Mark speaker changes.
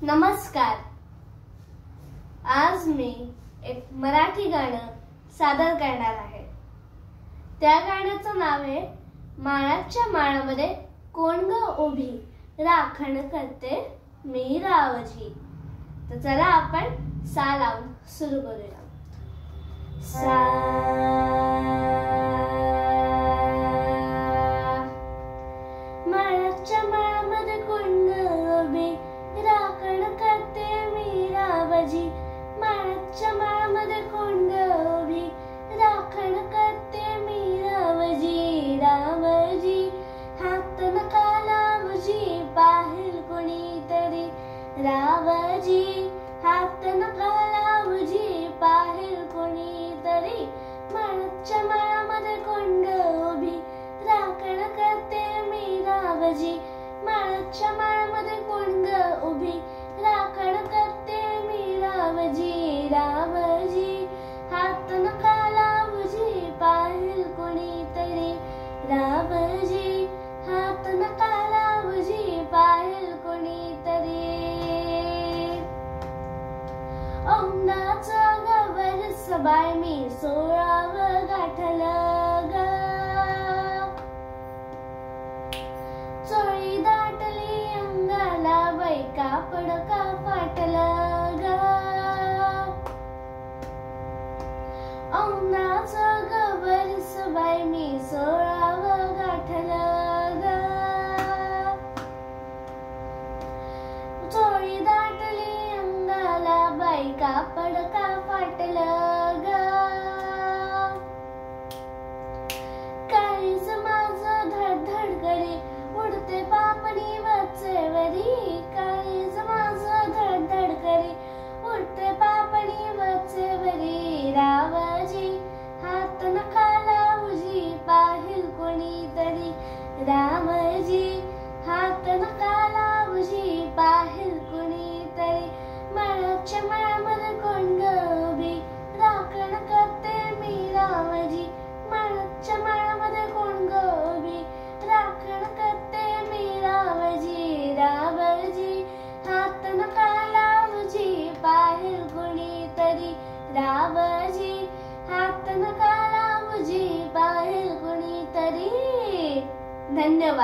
Speaker 1: नमस्कार. आज मी एक मराठी गाणं सादर करणार आहे. त्या गाण्याचं नाव आहे माळाच्या माळामध्ये कोण ग उभी, राखण करते मी रावजी. तर चला आपण सा लावून सुरू करूया. सा माळाच्या माळामध्ये कोण ग उभी, राखण करते मी रावजी. माळाच्या माळामध्ये कोण ग उभी, राखण करते मी रावजी. रावजी हात नका लावजी, पाहिल कोणीतरी. रावजी हात नका लावजी, पाहिल कोणीतरी. माळाच्या माळामध्ये कोण ग उभी, राखण करते मी रावजी. माळाच्या माळामध्ये कोण ग उभी, राखण करते मी रावजी. रावजी हात नका लावजी, पाहिल कोणीतरी. रावजी हात नका लावजी, पाहिल कोणीतरी. औंधाचं गवर सबाय मी 16व गाठलं ग. चोळी दाटली अंगाला, बाई कापड का फाटलं ग. औंधाचं गवर सबाय मी 16व गाठलं ग. चोळी दाटली अंगाला, बाई कापड का फाटलं ग. काळीज माझं धडधड करी, उडते पापणी वचेवरी. काळीज माझं धडधड करी, उडते पापणी वचेवरी. रावजी हात नका लावजी, पाहिल कोणीतरी. रामजी हात नका लावजी, पाहिल कोणीतरी. माळाच्या माळामध्ये कोण ग उभी, राखण करते मी रावजी. माळाच्या माळामध्ये कोण ग उभी, राखण करते मी रावजी. रावजी हात नका लावजी, पाहिल कोणीतरी. रावजी हात नका लावजी, पाहिल कोणीतरी. धन्यवाद.